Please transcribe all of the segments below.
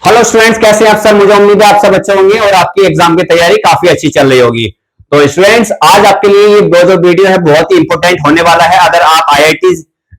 Hello students, कैसे हैं आप सब। मुझे उम्मीद है आप सब अच्छे होंगे और आपकी एग्जाम की तैयारी काफी अच्छी चल रही होगी। तो स्टूडेंट्स, आज आपके लिए ये जो वीडियो है बहुत ही इंपॉर्टेंट होने वाला है। अगर आप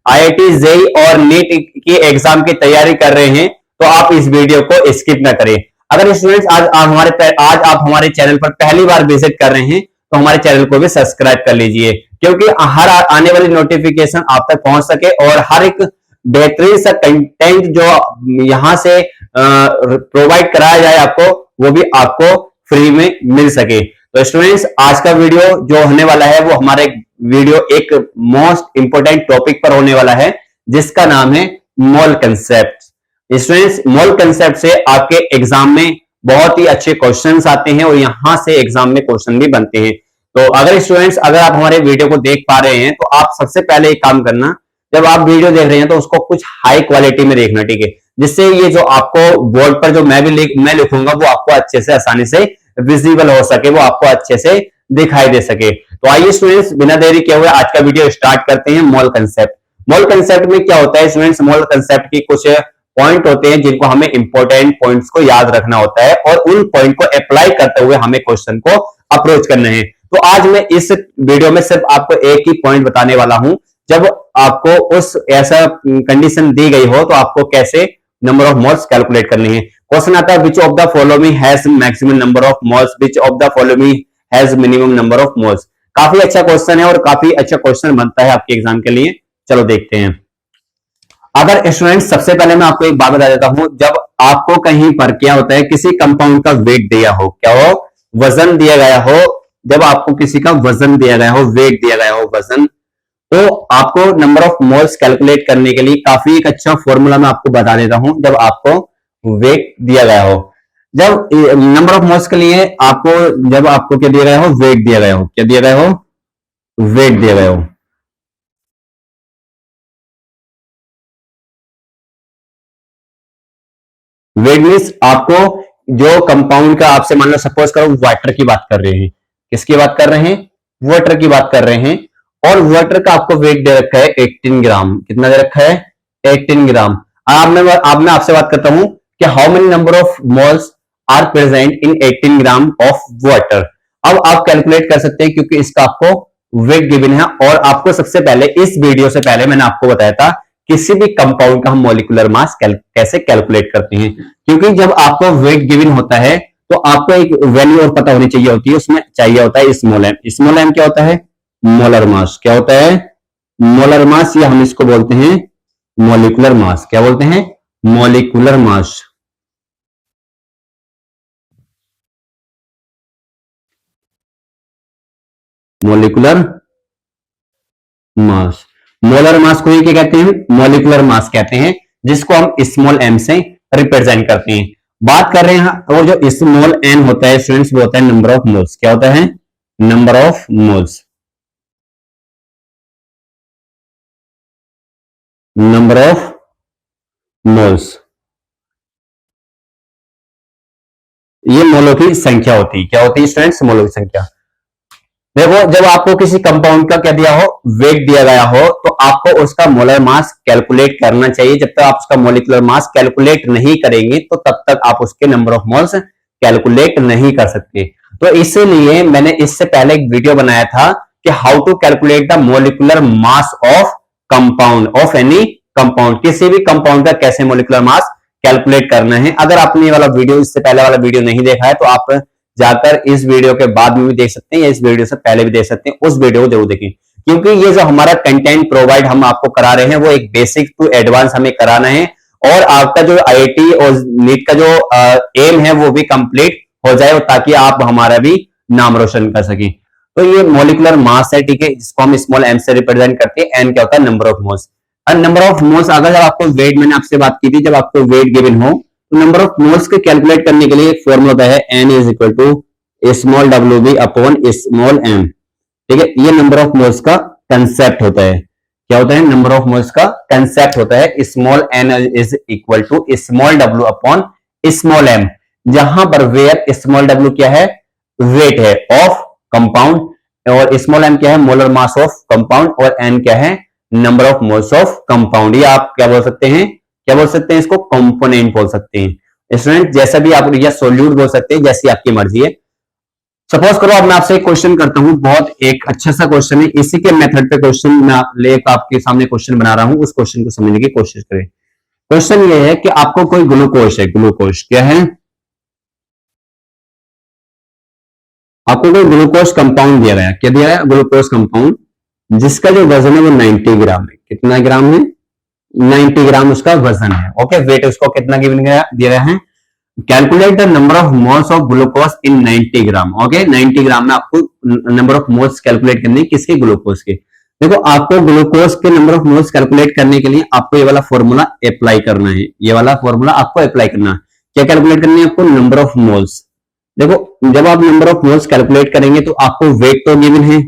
आईआईटी जेई और नीट की एग्जाम की तैयारी कर रहे हैं तो आप इस वीडियो को स्किप ना करें। अगर स्टूडेंट्स आज आप हमारे चैनल पर पहली बार विजिट कर रहे हैं तो हमारे चैनल को भी सब्सक्राइब कर लीजिए, क्योंकि हर आने वाली नोटिफिकेशन आप तक पहुंच सके और हर एक बेहतरीन सा कंटेंट जो यहाँ से प्रोवाइड कराया जाए आपको, वो भी आपको फ्री में मिल सके। तो स्टूडेंट्स, आज का वीडियो जो होने वाला है वो हमारे वीडियो एक मोस्ट इंपोर्टेंट टॉपिक पर होने वाला है, जिसका नाम है मोल कंसेप्ट। स्टूडेंट्स, मोल कंसेप्ट से आपके एग्जाम में बहुत ही अच्छे क्वेश्चंस आते हैं और यहां से एग्जाम में क्वेश्चन भी बनते हैं। तो अगर स्टूडेंट्स, अगर आप हमारे वीडियो को देख पा रहे हैं तो आप सबसे पहले एक काम करना, जब आप वीडियो देख रहे हैं तो उसको कुछ हाई क्वालिटी में देखना, ठीक है, जिससे ये जो आपको बोर्ड पर जो मैं लिखूंगा वो आपको अच्छे से आसानी से विजिबल हो सके, वो आपको अच्छे से दिखाई दे सके। तो आइए स्टूडेंट्स, बिना देरी किए हुए आज का वीडियो स्टार्ट करते हैं। मोल कंसेप्ट। मोल कंसेप्ट में क्या होता है स्टूडेंट्स? मोल कंसेप्ट की कुछ पॉइंट होते हैं जिनको हमें इंपॉर्टेंट पॉइंट्स को याद रखना होता है और उन पॉइंट को अप्लाई करते हुए हमें क्वेश्चन को अप्रोच करना है। तो आज मैं इस वीडियो में सिर्फ आपको एक ही पॉइंट बताने वाला हूं। जब आपको उस ऐसा कंडीशन दी गई हो तो आपको कैसे नंबर ऑफ मोल्स कैलकुलेट करनी है। क्वेश्चन आता है which of the following has maximum number of moles, which of the following has minimum number of moles. काफी अच्छा क्वेश्चन है और काफी अच्छा क्वेश्चन बनता है आपके एग्जाम के लिए। चलो देखते हैं। अगर स्टूडेंट, सबसे पहले मैं आपको एक बात बता देता हूं, जब आपको कहीं पर क्या होता है, किसी कंपाउंड का वेट दिया हो, क्या हो, वजन दिया गया हो, जब आपको किसी का वजन दिया गया हो, वेट दिया गया हो, वजन, तो आपको नंबर ऑफ मोल्स कैलकुलेट करने के लिए काफी एक अच्छा फॉर्मूला मैं आपको बता देता हूं। जब आपको वेट दिया गया हो, जब नंबर ऑफ मोल्स के लिए आपको, जब आपको क्या दिया गया हो, वेट दिया गया हो, क्या दिया गया हो, वेट दिया गया हो, वेट मीन्स आपको जो कंपाउंड का, आपसे मान लो सपोज करो वाटर की बात कर रहे हैं, किसकी बात कर रहे हैं, वाटर की बात कर रहे हैं, और वाटर का आपको वेट दे रखा है 18 ग्राम। कितना दे रखा है? 18 ग्राम। अब मैं आपसे बात करता हूं कि how many number of moles are present in 18 gram of water. अब आप कैलकुलेट कर सकते हैं क्योंकि इसका आपको वेट गिवन है। और आपको सबसे पहले इस वीडियो से पहले मैंने आपको बताया था किसी भी कंपाउंड का हम मॉलिक्यूलर मास कैसे कैलकुलेट करते हैं, क्योंकि जब आपको वेट गिवन होता है तो आपको एक वैल्यू और पता होनी चाहिए होती है, उसमें चाहिए होता है स्मॉल एम। स्मॉल एम क्या होता है? Molar mass. क्या होता है? मोलर मास, या हम इसको बोलते हैं मॉलिक्यूलर मास। क्या बोलते हैं? Molecular mass. Molecular mass, molar mass को ही क्या कहते हैं? मॉलिक्यूलर मास कहते हैं, जिसको हम स्मॉल एम से रिप्रेजेंट करते हैं। बात कर रहे हैं, और जो स्मॉल एन होता है स्टूडेंट्स, वो होता है नंबर ऑफ मोल्स। क्या होता है? Number of moles. Number of moles, ये मोलों की संख्या होती है। क्या होती है स्टूडेंट्स? मोलों की संख्या। देखो, जब आपको किसी कंपाउंड का क्या दिया हो, वेट दिया गया हो, तो आपको उसका मोलर मास कैलकुलेट करना चाहिए। जब तक आप उसका मोलिकुलर मास कैलकुलेट नहीं करेंगे तो तब तक आप उसके नंबर ऑफ मोल्स कैलकुलेट नहीं कर सकते। तो इसीलिए मैंने इससे पहले एक वीडियो बनाया था कि how to calculate the molecular mass of compound, of any compound. किसी भी कंपाउंड का कैसे मोलिकुलर मास कैलकुलेट करना है। अगर आपने ये वाला वीडियो, इससे पहले वाला वीडियो नहीं देखा है तो आप जाकर इस वीडियो के बाद में भी देख सकते हैं या इस वीडियो से पहले भी देख सकते हैं। उस वीडियो को जरूर देखें, क्योंकि ये जो हमारा कंटेंट प्रोवाइड हम आपको करा रहे हैं वो एक बेसिक टू एडवांस हमें कराना है, और आपका जो आईआईटी और नीट का जो एम है वो भी कंप्लीट हो जाए, ताकि आप हमारा भी नाम रोशन कर सकें। तो ये मोलिकुलर मास है, ठीक है, जिसको हम स्मॉल एम से रिप्रेजेंट करते हैं। एन क्या होता है? Number of moles. और नंबर ऑफ मोल्स, अगर आपको वेट, मैंने आपसे बात की थी, जब आपको वेट गिवन हो तो नंबर ऑफ मोल्स के कैलकुलेट करने के लिए एक फॉर्मूला होता है, N is equal to small W B upon small M. ठीक है, ये नंबर ऑफ मोल्स का कंसेप्ट होता है। क्या होता है? नंबर ऑफ मोल्स का कंसेप्ट होता है। Small N is equal to small W upon small M, जहां पर वेयर स्मॉल डब्ल्यू क्या है? वेट है ऑफ कंपाउंड, और स्मॉल एम क्या है? मोलर मास ऑफ कंपाउंड, और एन क्या है? Number of moles of compound. ये आप क्या बोल सकते हैं? क्या बोल सकते हैं? इसको कंपोनेंट बोल सकते हैं। स्टूडेंट जैसा भी आप, या सोल्यूट बोल सकते हैं, जैसी आपकी मर्जी है। सपोज करो अब मैं आपसे एक क्वेश्चन करता हूं, बहुत एक अच्छा सा क्वेश्चन है, इसी के मेथड पे क्वेश्चन मैं आपके सामने क्वेश्चन बना रहा हूं, उस क्वेश्चन को समझने की कोशिश करें। क्वेश्चन ये है कि आपको कोई ग्लूकोज है, ग्लूकोज क्या है, आपको कोई ग्लूकोज कंपाउंड दिया गया, क्या दिया गया, ग्लूकोज कंपाउंड, जिसका जो वजन है वो 90 ग्राम है। कितना ग्राम है, 90 ग्राम उसका वजन है। ओके, वेट उसको कितना गिवन गया, दिया गया है, calculate the number of moles of glucose in 90 gram. Okay, 90 ग्राम में आपको नंबर ऑफ मोल्स कैलकुलेट करने, किसके, ग्लूकोज के। देखो आपको ग्लूकोज के नंबर ऑफ मोल्स कैलकुलेट करने के लिए आपको ये वाला फॉर्मूला अप्लाई करना है, ये वाला फॉर्मूला आपको अप्लाई करना है। क्या कैलकुलेट करनी है आपको, नंबर ऑफ मोल्स। देखो जब आप नंबर ऑफ मोल्स कैलकुलेट करेंगे तो आपको वेट तो गिवन है,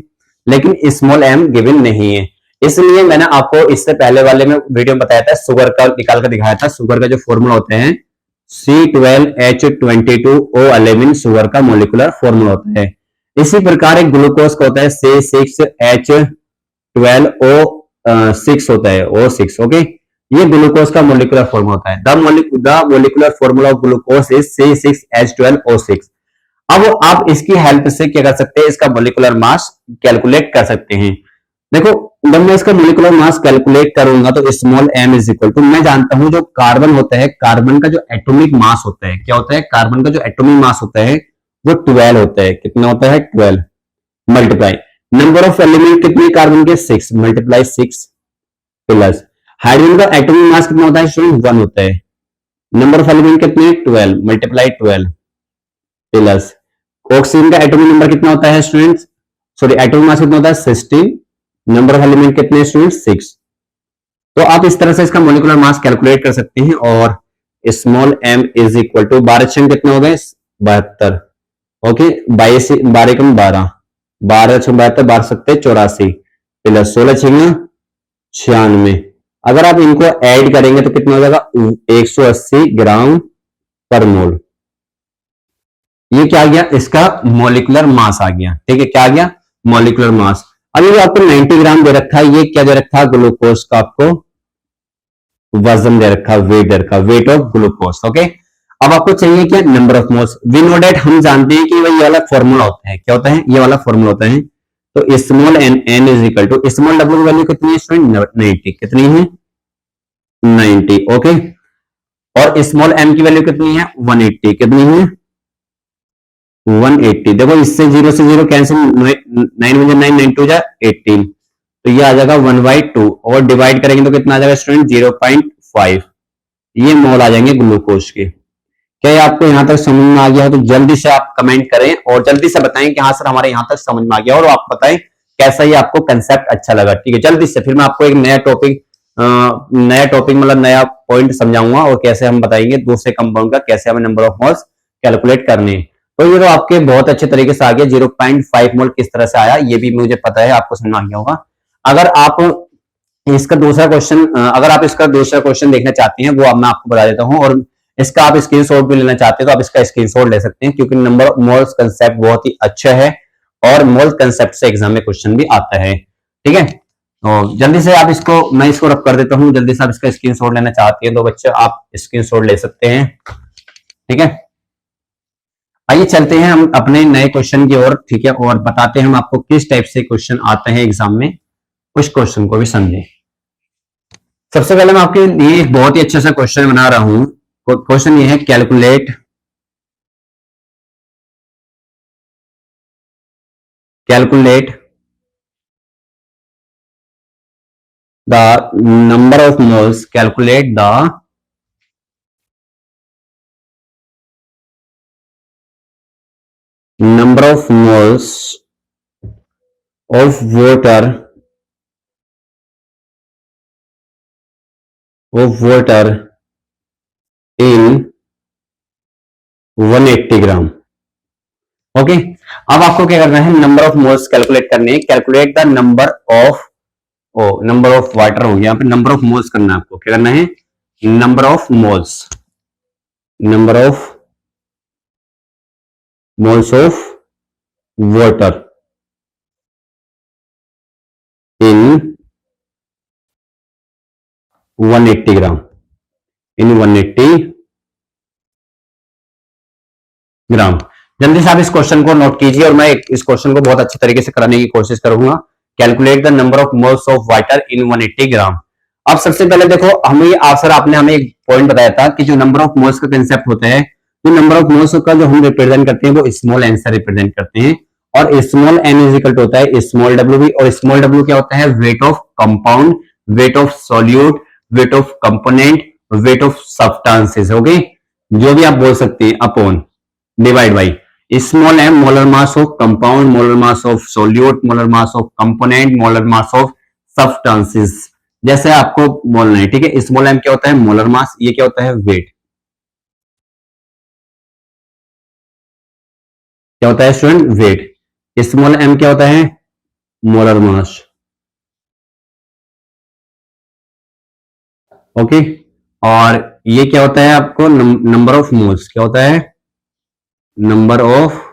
लेकिन स्मॉल एम गिवन नहीं है। इसलिए मैंने आपको इससे पहले वाले में वीडियो में बताया था, शुगर का निकाल कर दिखाया था, शुगर का जो फॉर्मूला होते हैं C12H22O11 शुगर का मोलिकुलर फॉर्मूला होता है। इसी प्रकार एक ग्लूकोज का होता है C6H12O6 होता है, O6। ओके, ये ग्लूकोज का मोलिकुलर फॉर्मूला होता है। The molecular formula of glucose is C6H12O6। अब आप इसकी हेल्प से क्या कर सकते हैं, इसका मोलिकुलर मास कैलकुलेट कर सकते हैं। देखो जब मैं इसका मोलिकुलर मास कैलकुलेट करूंगा तो small M is equal to, मैं जानता हूं जो कार्बन होता है, कार्बन का जो एटॉमिक मास होता है, क्या होता है, कार्बन का जो एटॉमिक मास होता है वो 12 होता है। कितना होता है, 12 मल्टीप्लाई नंबर ऑफ एलिमेंट कितने कार्बन के, 6 मल्टीप्लाई 6 प्लस हाइड्रोजन का एटॉमिक मास कितना होता है स्टूडेंट, 1 होता है। नंबर ऑफ एलिमेंट कितने, 12 मल्टीप्लाई 12 प्लस ऑक्सीजन का एटॉमिक नंबर कितना होता है स्टूडेंट्स, सॉरी एटॉमिक मास कितना होता है 16, नंबर ऑफ एलिमेंट कितने स्टूडेंट्स, 6। तो आप इस तरह से इसका मोलिकुलर मास कैलकुलेट कर सकते हैं। और small M is equal to 12 छंग कितने हो गए, 72। ओके, 22 12 कम 12, 12 छंग 72, 12 सकते 84 प्लस 16 छंग 96। अगर आप इनको ऐड करेंगे तो कितना हो जाएगा, 180 ग्राम पर मोल। ये क्या आ गया, इसका मोलिकुलर मास आ गया। ठीक है, क्या आ गया, मोलिकुलर मास। अब ये आपको 90 ग्राम दे रखा है, ये क्या दे रखा है, ग्लूकोज का आपको वजन दे रखा, वेट दे रखा, वेट ऑफ ग्लूकोज। ओके, अब आपको चाहिए क्या, number of moles. We know that, हम जानते हैं कि ये वाला फॉर्मूला होता है, क्या होता है, ये वाला फॉर्मूला होता है। तो small N, N is equal to small W की वैल्यू कितनी है स्टूडेंट, 90। कितनी है, 90। ओके, और स्मॉल एम की वैल्यू कितनी है, 180। कितनी है, 180। देखो इससे जीरो से जीरो कैंसिल, 9 9 9 टू जा 18, तो ये आ जाएगा 1/2 और डिवाइड करेंगे तो कितना आ जाएगा स्टूडेंट, 0.5। ये मोल आ जाएंगे ग्लूकोज के। क्या ये आपको यहां तक समझ में आ गया है, तो जल्दी से आप कमेंट करें और जल्दी से बताएं कि हाँ सर हमारे यहां तक समझ में आ गया, और आप बताएं कैसा ये आपको कंसेप्ट अच्छा लगा। ठीक है, जल्दी से, फिर मैं आपको एक नया टॉपिक मतलब नया पॉइंट समझाऊंगा, और कैसे हम बताएंगे दूसरे कंपाउंड का, कैसे हमें नंबर ऑफ मोल्स कैलकुलेट करने हैं। तो ये तो आपके बहुत अच्छे तरीके से आ गया, 0.5 मोल किस तरह से आया ये भी मुझे पता है, आपको समझ में आ गया होगा। अगर आप इसका दूसरा क्वेश्चन, अगर आप इसका दूसरा क्वेश्चन देखना चाहते हैं, वो अब मैं आपको बता देता हूं, और इसका आप स्क्रीनशॉट भी लेना चाहते हैं तो आप इसका स्क्रीनशॉट ले सकते हैं, क्योंकि नंबर ऑफ मोल्स कंसेप्ट बहुत ही अच्छा है, और मोल कंसेप्ट से एग्जाम में क्वेश्चन भी आता है। ठीक है, तो जल्दी से आप इसको, मैं इसको रब कर देता हूं, जल्दी से आप इसका स्क्रीनशॉट लेना चाहते हैं तो बच्चे आप स्क्रीनशॉट ले सकते हैं। ठीक है, आइए चलते हैं हम अपने नए क्वेश्चन की ओर। ठीक है, और बताते हैं हम आपको किस टाइप से क्वेश्चन आते हैं एग्जाम में, कुछ क्वेश्चन को भी समझें। सबसे पहले मैं आपके लिए एक बहुत ही अच्छा सा क्वेश्चन बना रहा हूं। क्वेश्चन ये है, calculate the number of moles, calculate the number of moles of water in 180 gram. Okay, अब आपको क्या करना है, नंबर ऑफ मोल्स कैलकुलेट करने हैं। Calculate the number of water हो गया, यहाँ पे नंबर ऑफ मोल्स करना है आपको। क्या करना है, number of moles of water in 180 ग्राम, इन 180 ग्राम। जल्दी से आप इस क्वेश्चन को नोट कीजिए और मैं इस क्वेश्चन को बहुत अच्छी तरीके से कराने की कोशिश करूंगा। Calculate the number of moles of water in 180 ग्राम। अब सबसे पहले देखो, हमें सर आपने हमें एक पॉइंट बताया था कि जो नंबर ऑफ मोल्स का कंसेप्ट होता है, तो नंबर ऑफ मोल्स का जो हम रिप्रेजेंट करते हैं वो स्मॉल एन से रिप्रेजेंट करते हैं, और small N is equal to होता है स्मॉल डब्ल्यू भी, और स्मॉल डब्ल्यू क्या होता है? Weight of compound, weight of solute, weight of component, weight of substances. Okay, जो भी आप बोल सकते हैं, upon divide by small M molar mass of compound, molar mass of solute, molar mass of component, molar mass of substances, जैसे आपको बोलना है। ठीक है, स्मॉल एम क्या होता है? Molar mass. ये क्या होता है? वेट। क्या होता है स्टूडेंट? वेट। स्मॉल एम क्या होता है? Molar mass. ओके, और ये क्या होता है आपको? Number of moles. क्या होता है? Number of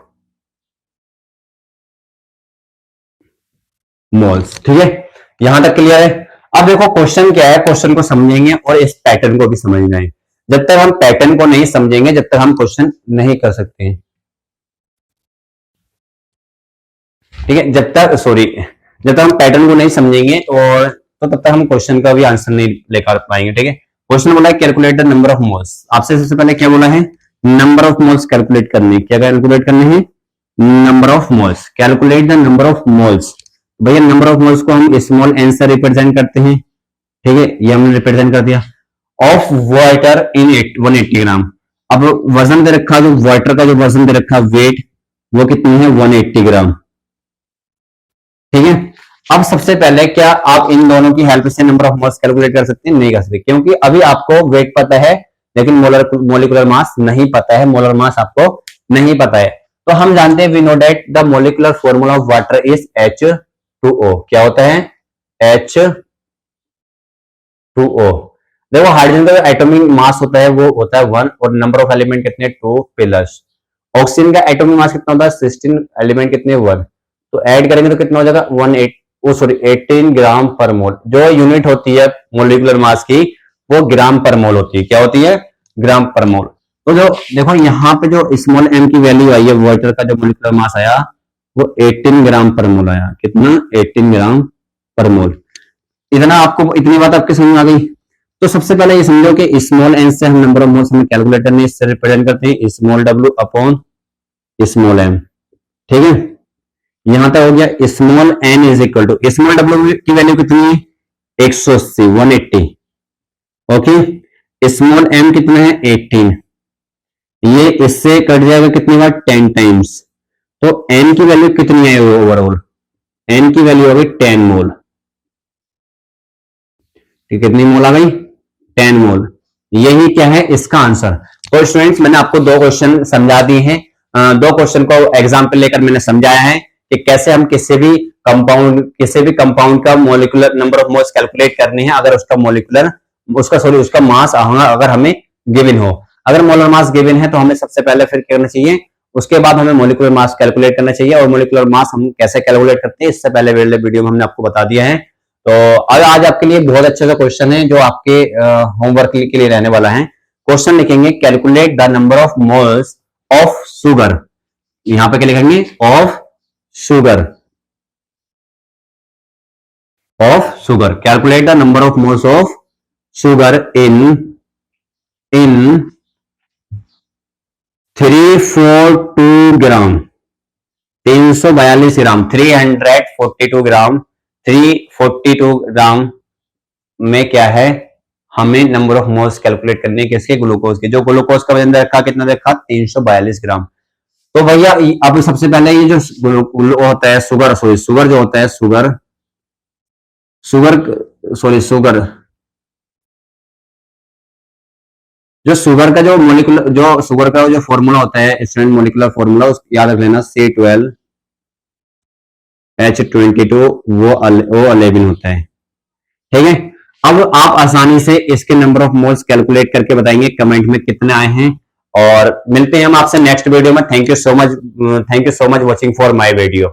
moles. ठीक है, यहां तक क्लियर है। अब देखो क्वेश्चन क्या है, क्वेश्चन को समझेंगे और इस पैटर्न को भी समझना है। जब तक हम पैटर्न को नहीं समझेंगे, जब तक हम क्वेश्चन नहीं कर सकते हैं। ठीक है, जब तक हम पैटर्न को नहीं समझेंगे और तो तब तक हम क्वेश्चन का भी आंसर नहीं लेकर पाएंगे। ठीक है, क्वेश्चन बोला है calculate the number of moles. आपसे सबसे पहले क्या बोला है? नंबर ऑफ मोल्स कैलकुलेट करने। क्या कैलकुलेट करने हैं? Number of moles. Calculate the number of moles. भैया नंबर ऑफ मोल्स को हम स्मॉल एन से रिप्रेजेंट करते हैं। ठीक है, ये हमने रिप्रेजेंट कर दिया। ऑफ वाटर इन 180 ग्राम। अब वजन दे रखा, जो वाटर का जो वजन दे रखा, वेट, वो कितनी है? 180 ग्राम। ठीक है, अब सबसे पहले क्या आप इन दोनों की हेल्प से नंबर ऑफ मोल्स कैलकुलेट कर सकते हैं? नहीं कर सकते, क्योंकि अभी आपको वेट पता है लेकिन मोलिकुलर मास नहीं पता है, मोलर मास आपको नहीं पता है। तो हम जानते हैं, we know that the molecular formula of water is H2O। क्या होता है? H2O। देखो हाइड्रोजन का एटॉमिक मास होता है वो होता है 1, और नंबर ऑफ एलिमेंट कितने? 2 प्लस। ऑक्सीजन का एटॉमिक मास कितना होता है? 16, एलिमेंट कितने? 1। तो ऐड करेंगे तो कितना हो जाएगा? 18 ग्राम पर मोल। जो यूनिट होती है मोलिकुलर मास की, वो ग्राम पर मोल होती है। क्या होती है? ग्राम पर मोल। तो जो देखो यहाँ पे जो स्मॉल एम की वैल्यू आई है, वाटर का जो मोलिकुलर मास आया, वो 18 ग्राम पर मोल आया। कितना? 18 ग्राम पर मोल। इतना आपको, इतनी बात आपके समझ में आ गई? तो सबसे पहले ये समझो कि स्मॉल एन से हम नंबर ऑफ मोल्स हमें कैलकुलेटर में इससे रिप्रेजेंट करते हैं, small W upon small M. ठीक है, यहां तक हो गया। Small N is equal to small W की वैल्यू कितनी है? 180, 180। ओके, स्मॉल एम कितना है? 18। ये इससे कट जाएगा कितनी बार? 10 टाइम्स। तो एन की वैल्यू कितनी है ओवरऑल? एन की वैल्यू हो गई 10 मोल। कितनी मोल आ गई? 10 मोल। यही क्या है इसका आंसर। तो स्टूडेंट्स, मैंने आपको दो क्वेश्चन समझा दिए हैं। दो क्वेश्चन को एग्जाम्पल लेकर मैंने समझाया है कि कैसे हम किसी भी कंपाउंड का molecular number of moles calculate करने हैं, अगर उसका मास अगर हमें गिवन हो। अगर मोलर मास गिवन है तो हमें सबसे पहले फिर क्या करना चाहिए? उसके बाद हमें मोलिकुलर मास कैलकुलेट करना चाहिए। और मोलिकुलर मास हम कैसे कैलकुलेट करते हैं, इससे पहले वीडियो में हमने आपको बता दिया है। तो आज आपके लिए बहुत अच्छा सा क्वेश्चन है जो आपके होमवर्क के लिए रहने वाला है। क्वेश्चन लिखेंगे calculate the number of moles of sugar. यहां पे क्या लिखेंगे? Of sugar. Calculate the number of moles of sugar in 342 ग्राम। 342 ग्राम, 342 ग्राम, 342 ग्राम में क्या है? हमें नंबर ऑफ मोल्स कैलकुलेट करने के, किसके? ग्लूकोज के। जो ग्लूकोज का वजन रखा कितना रखा? 342 ग्राम। तो भैया अब सबसे पहले ये जो होता है शुगर जो होता है शुगर का जो मोलिकुलर, जो शुगर का जो फॉर्मूला होता है स्टूडेंट, मोलिकुलर फॉर्मूला याद रख लेना, C12H22, वो 11 होता है। ठीक है, अब आप आसानी से इसके नंबर ऑफ मोल्स कैलकुलेट करके बताएंगे कमेंट में कितने आए हैं। और मिलते हैं हम आपसे नेक्स्ट वीडियो में। Thank you so much watching for my video.